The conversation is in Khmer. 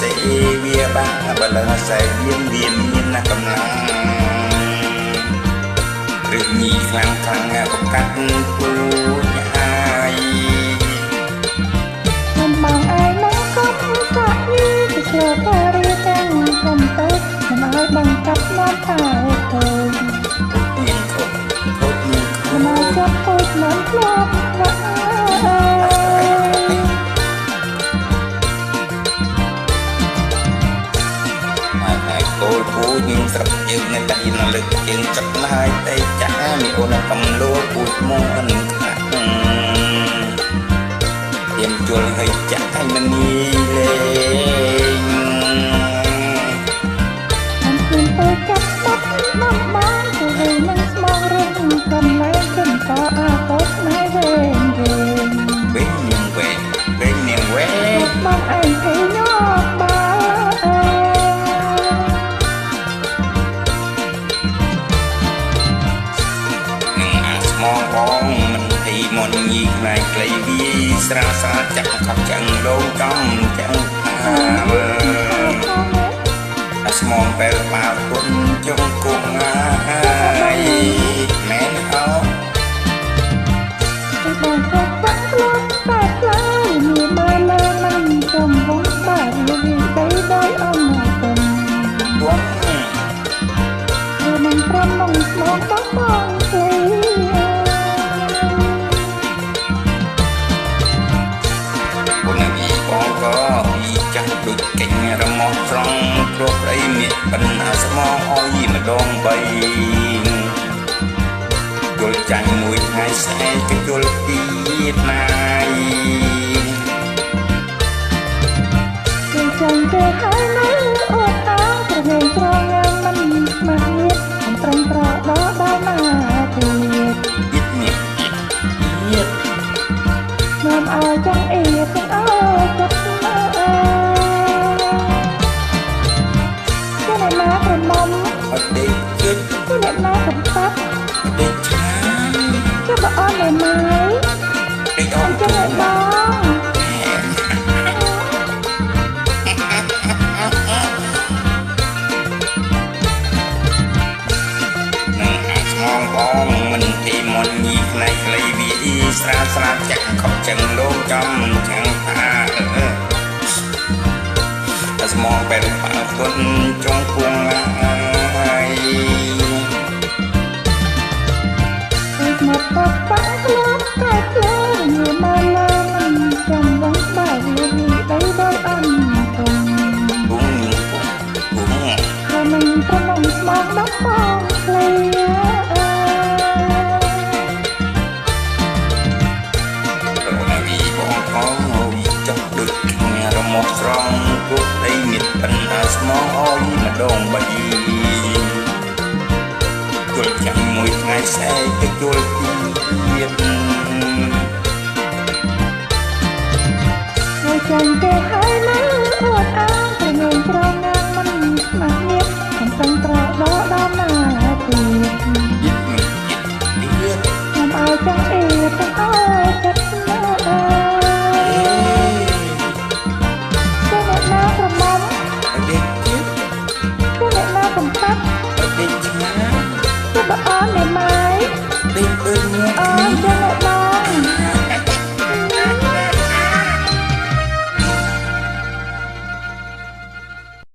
សេវាបាបលសែមានមានណាកំឡាំងឬញីខ្លាំងប្រកាត់ពូញអាយមិនបងអាយនឹងកុំសាក់យីទៅឆ្លោការីទាំងកុំទៅមិនឲ្យបងចាប់មកតែទៅមានខុសមានខុសមកចាប់ពូជមិនធ្លាប់ខ្វាក់គោលពូញស្រុកយើងនៅតែនៅលើជើងចុកហើយតែចាស់មានអូនកំលួពូជមកមិនខ្លាចទៀមជុលឲ្យចាស់ឲ្យមិនងាយលេងមិនឃើញទៅចាប់បាត់មកបានទៅវិញនឹងស្មងរឿងកំឡែងចំតអាកោស្នេហ៍វិញនាងវេបងឯងភ័យញាប់មកបងមិនទីមនញីខ្លាយក្លីវាស្រាស្រាចាក់ខប់ចាំងលោកំចាំងអាស្មងពេលបាល់គុណជុំគង់ហើយមែនអោបងក៏បាក់ខ្លួនតែខ្លាយមានមើលលើមិនចំវងបាក់វាទៅដោយអមតនបងមិនព្រមមកស្មងបងទេចាស់ដូចកិញរមោះត្រង់ព្រោះប្តីមានបណ្ណាស្មងអុយម្ដង3យល់ចាញ់មួយថ្ងៃស្អែកយល់ទៀតណាយគេចាញ់គេហើយនៅអត់អើប្រហែលត្រង់មិនស្មាត់ទៀតមិនត្រឹមត្រូវដល់ណាទៀតទៀតនាំឲ្យចង់អៀទាំងអើចិត្តអត់ដេកជិតទៅអ្នកណាកំប៉ាត់ដេកឆ្ងាយទៅបើអត់នៅម៉ៃដេកអត់ចឹងឯងបងនឹងអាស្មងបងមិនទីមនញីខ្នៃក្លីវាស្រាស្រាចាក់ខប់ចឹងលោកចំចាំងថាស្មងពេលបាល់គុណចង់គួងឡាយមកបបាក់ខ្លួនតែខ្លាយមានមកលើមិនចាំវងបែបនេះទៅដោយអន់ទុំពុំក៏មិនប្រមងស្មងដល់បងឃ្លារណាវីបងអើយចុះដូចគ្នារមោះស្រង់ពុកដីមានបណ្ណាស្មងអុយម្ដង3យល់ចាំមួយថ្ងៃស្អែកទៅយល់ទៀតហើយចាញ់គេហើយនៅអត់អើប្រងងត្រង់ណាមិនស្មាត់ទៀតមិនត្រឹមត្រូវដល់ណាទៀតខ្ញុំឲ្យចង់អៀទាំងអើចិត្តណាទៅអ្នកណាប្រមំដេកទៀតទៅអ្នកណាកំប៉ាត់ដេកឆ្ងាយទៅបើអត់នៅម៉ៃដេកដូចគ្នាអើចឹង